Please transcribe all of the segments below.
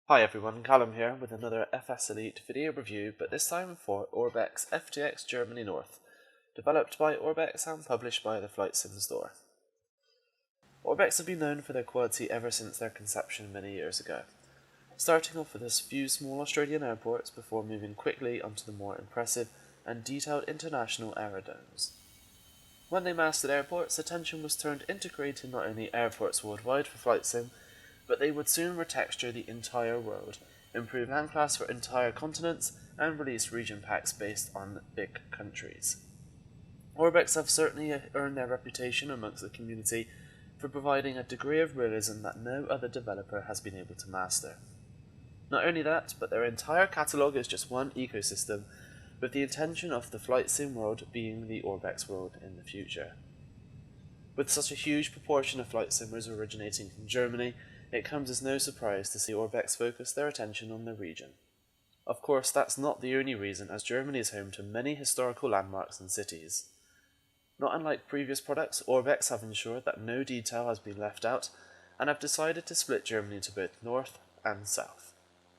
Hi everyone, Callum here with another FSElite video review, but this time for Orbx FTX Germany North, developed by Orbx and published by the Flight Sim Store. Orbx have been known for their quality ever since their conception many years ago, starting off with a few small Australian airports before moving quickly onto the more impressive and detailed international aerodomes. When they mastered airports, attention was turned into creating not only airports worldwide for Flight Sim, but they would soon retexture the entire world, improve land class for entire continents, and release region packs based on big countries. Orbx have certainly earned their reputation amongst the community for providing a degree of realism that no other developer has been able to master. Not only that, but their entire catalogue is just one ecosystem, with the intention of the flight sim world being the Orbx world in the future. With such a huge proportion of flight simmers originating from Germany, it comes as no surprise to see Orbx focus their attention on the region. Of course, that's not the only reason, as Germany is home to many historical landmarks and cities. Not unlike previous products, Orbx have ensured that no detail has been left out, and have decided to split Germany into both north and south.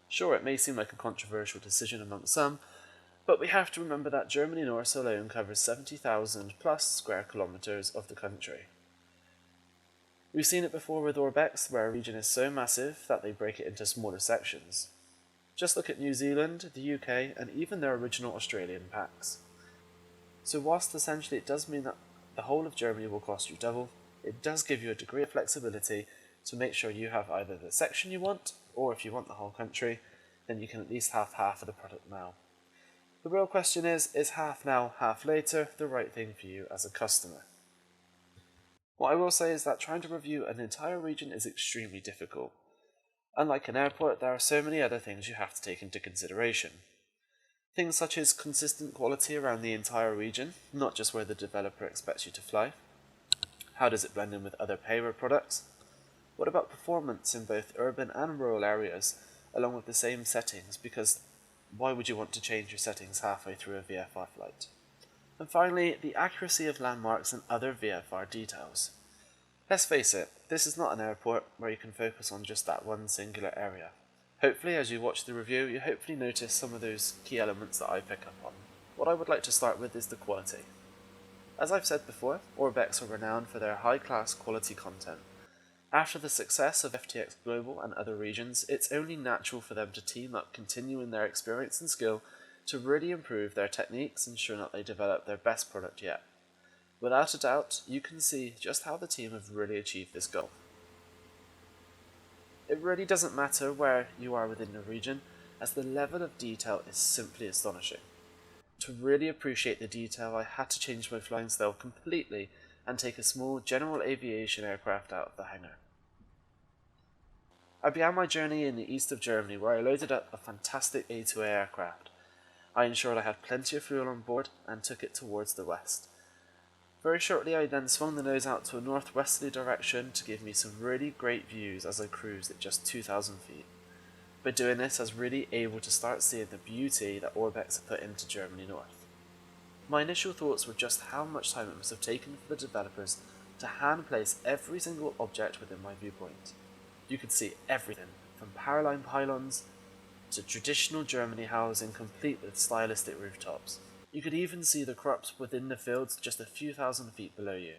Sure, it may seem like a controversial decision among some, but we have to remember that Germany North alone covers 70,000 plus square kilometers of the country. We've seen it before with Orbx, where a region is so massive that they break it into smaller sections. Just look at New Zealand, the UK, and even their original Australian packs. So whilst essentially it does mean that the whole of Germany will cost you double, it does give you a degree of flexibility to make sure you have either the section you want, or if you want the whole country, then you can at least have half of the product now. The real question is half now, half later the right thing for you as a customer? What I will say is that trying to review an entire region is extremely difficult. Unlike an airport, there are so many other things you have to take into consideration. Things such as consistent quality around the entire region, not just where the developer expects you to fly. How does it blend in with other payroll products? What about performance in both urban and rural areas, along with the same settings, because why would you want to change your settings halfway through a VFR flight? And finally, the accuracy of landmarks and other VFR details. Let's face it, this is not an airport where you can focus on just that one singular area. Hopefully, as you watch the review, you hopefully notice some of those key elements that I pick up on. What I would like to start with is the quality. As I've said before, Orbx are renowned for their high-class quality content. After the success of FTX Global and other regions, it's only natural for them to team up, continuing their experience and skill to really improve their techniques, ensuring that they develop their best product yet. Without a doubt, you can see just how the team have really achieved this goal. It really doesn't matter where you are within the region, as the level of detail is simply astonishing. To really appreciate the detail, I had to change my flying style completely and take a small general aviation aircraft out of the hangar. I began my journey in the east of Germany, where I loaded up a fantastic A2A aircraft. I ensured I had plenty of fuel on board and took it towards the west. Very shortly I then swung the nose out to a northwesterly direction to give me some really great views as I cruised at just 2,000 feet. By doing this, I was really able to start seeing the beauty that Orbx have put into Germany North. My initial thoughts were just how much time it must have taken for the developers to hand place every single object within my viewpoint. You could see everything, from Paraline pylons to traditional Germany housing complete with stylistic rooftops. You could even see the crops within the fields just a few thousand feet below you.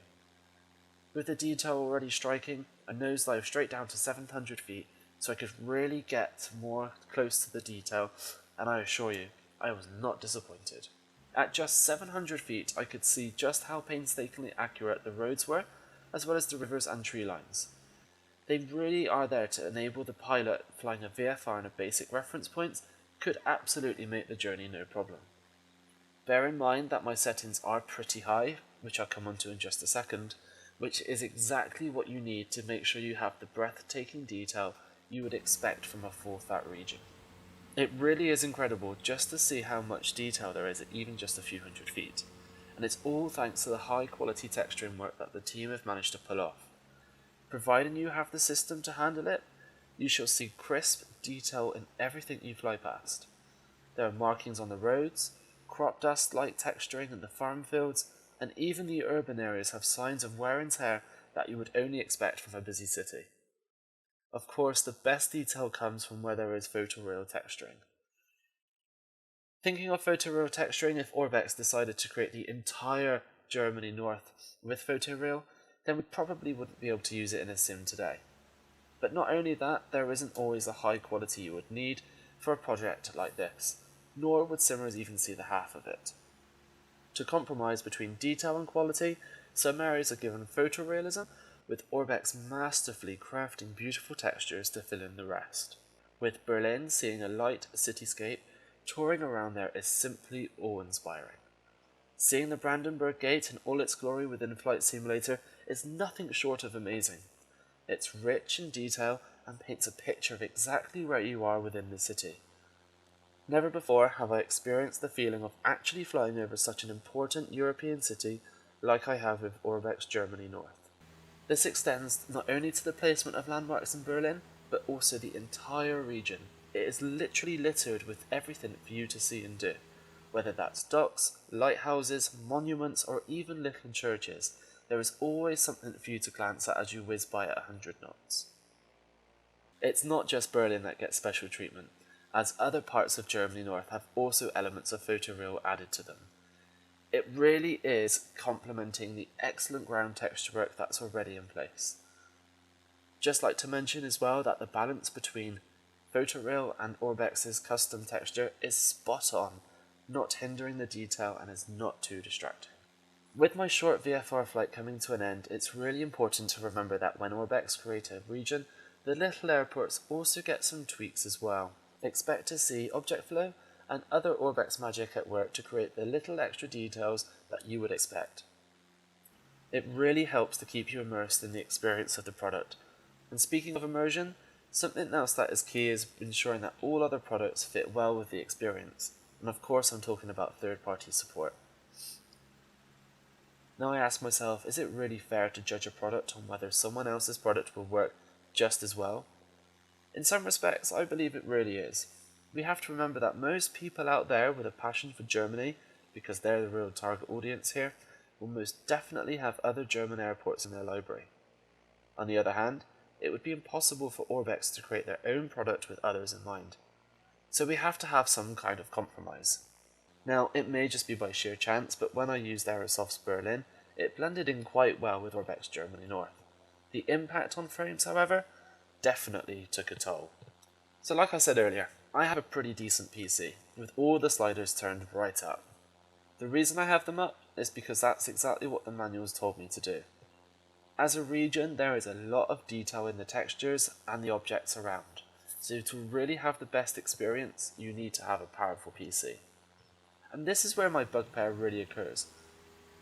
With the detail already striking, I nosedive straight down to 700 feet so I could really get more close to the detail, and I assure you, I was not disappointed. At just 700 feet, I could see just how painstakingly accurate the roads were, as well as the rivers and tree lines. They really are there to enable the pilot flying a VFR and a basic reference point could absolutely make the journey no problem. Bear in mind that my settings are pretty high, which I'll come onto in just a second, which is exactly what you need to make sure you have the breathtaking detail you would expect from a full fat region. It really is incredible just to see how much detail there is at even just a few hundred feet, and it's all thanks to the high quality texturing work that the team have managed to pull off. Providing you have the system to handle it, you shall see crisp detail in everything you fly past. There are markings on the roads, crop dust-like texturing in the farm fields, and even the urban areas have signs of wear and tear that you would only expect from a busy city. Of course, the best detail comes from where there is photoreal texturing. Thinking of photoreal texturing, if Orbx decided to create the entire Germany North with photoreal, then we probably wouldn't be able to use it in a sim today. But not only that, there isn't always the high quality you would need for a project like this, nor would simmers even see the half of it. To compromise between detail and quality, some areas are given photorealism, with Orbx masterfully crafting beautiful textures to fill in the rest. With Berlin seeing a light cityscape, touring around there is simply awe-inspiring. Seeing the Brandenburg Gate in all its glory within Flight Simulator is nothing short of amazing. It's rich in detail and paints a picture of exactly where you are within the city. Never before have I experienced the feeling of actually flying over such an important European city like I have with Orbx Germany North. This extends not only to the placement of landmarks in Berlin, but also the entire region. It is literally littered with everything for you to see and do. Whether that's docks, lighthouses, monuments, or even little churches, there is always something for you to glance at as you whiz by at 100 knots. It's not just Berlin that gets special treatment, as other parts of Germany North have also elements of photoreal added to them. It really is complementing the excellent ground texture work that's already in place. Just like to mention as well that the balance between photoreal and Orbx's custom texture is spot on, not hindering the detail and is not too distracting. With my short VFR flight coming to an end, it's really important to remember that when Orbx create a region, the little airports also get some tweaks as well. Expect to see object flow and other Orbx magic at work to create the little extra details that you would expect. It really helps to keep you immersed in the experience of the product. And speaking of immersion, something else that is key is ensuring that all other products fit well with the experience. And of course I'm talking about third-party support. Now I ask myself, is it really fair to judge a product on whether someone else's product will work just as well? In some respects, I believe it really is. We have to remember that most people out there with a passion for Germany, because they're the real target audience here, will most definitely have other German airports in their library. On the other hand, it would be impossible for Orbx to create their own product with others in mind. So we have to have some kind of compromise. Now, it may just be by sheer chance, but when I used Aerosoft's Berlin, it blended in quite well with Orbx Germany North. The impact on frames, however, definitely took a toll. So like I said earlier, I have a pretty decent PC, with all the sliders turned right up. The reason I have them up is because that's exactly what the manuals told me to do. As a region, there is a lot of detail in the textures and the objects around, so to really have the best experience, you need to have a powerful PC. And this is where my bugbear really occurs.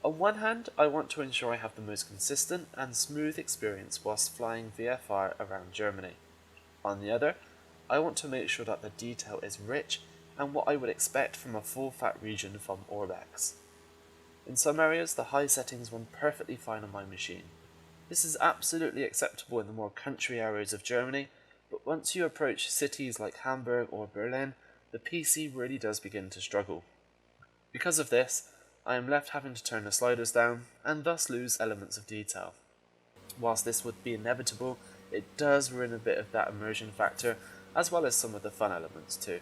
On one hand, I want to ensure I have the most consistent and smooth experience whilst flying VFR around Germany. On the other, I want to make sure that the detail is rich and what I would expect from a full-fat region from Orbx. In some areas, the high settings run perfectly fine on my machine. This is absolutely acceptable in the more country areas of Germany, but once you approach cities like Hamburg or Berlin, the PC really does begin to struggle. Because of this, I am left having to turn the sliders down and thus lose elements of detail. Whilst this would be inevitable, it does ruin a bit of that immersion factor, as well as some of the fun elements too.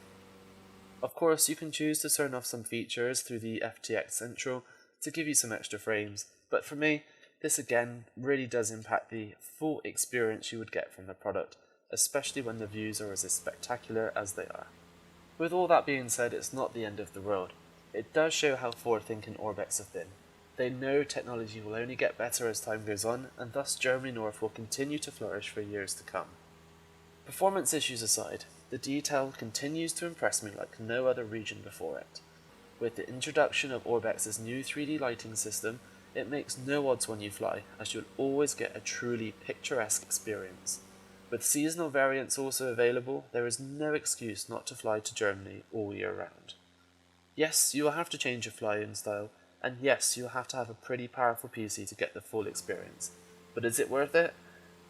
Of course, you can choose to turn off some features through the FTX Central to give you some extra frames, but for me, this again really does impact the full experience you would get from the product, especially when the views are as spectacular as they are. With all that being said, it's not the end of the world. It does show how forward-thinking Orbx have been. They know technology will only get better as time goes on, and thus Germany North will continue to flourish for years to come. Performance issues aside, the detail continues to impress me like no other region before it. With the introduction of Orbx's new 3D lighting system, it makes no odds when you fly, as you'll always get a truly picturesque experience. With seasonal variants also available, there is no excuse not to fly to Germany all year round. Yes, you will have to change your flying style, and yes, you will have to have a pretty powerful PC to get the full experience. But is it worth it?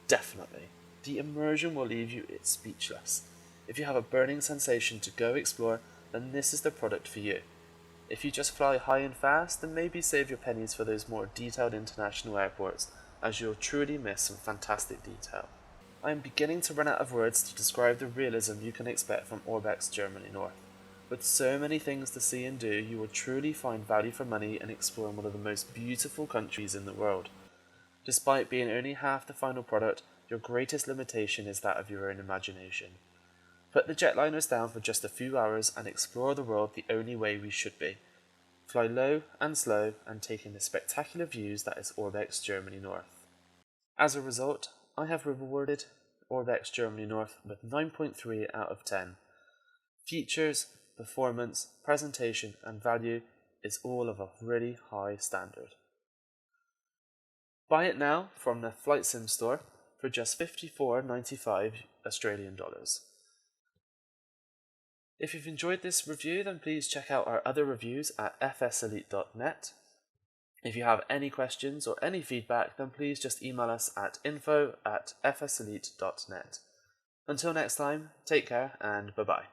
Definitely. The immersion will leave you speechless. If you have a burning sensation to go explore, then this is the product for you. If you just fly high and fast, then maybe save your pennies for those more detailed international airports, as you'll truly miss some fantastic detail. I am beginning to run out of words to describe the realism you can expect from Orbx Germany North. With so many things to see and do, you will truly find value for money in exploring one of the most beautiful countries in the world. Despite being only half the final product, your greatest limitation is that of your own imagination. Put the jetliners down for just a few hours and explore the world the only way we should be. Fly low and slow and take in the spectacular views that is Orbx Germany North. As a result, I have rewarded Orbx Germany North with 9.3 out of 10. Features, performance, presentation and value is all of a really high standard. Buy it now from the Flight Sim store for just $54.95 Australian dollars. If you've enjoyed this review, then please check out our other reviews at FSElite.net. If you have any questions or any feedback, then please just email us at info@fselite.net. Until next time, take care and bye-bye.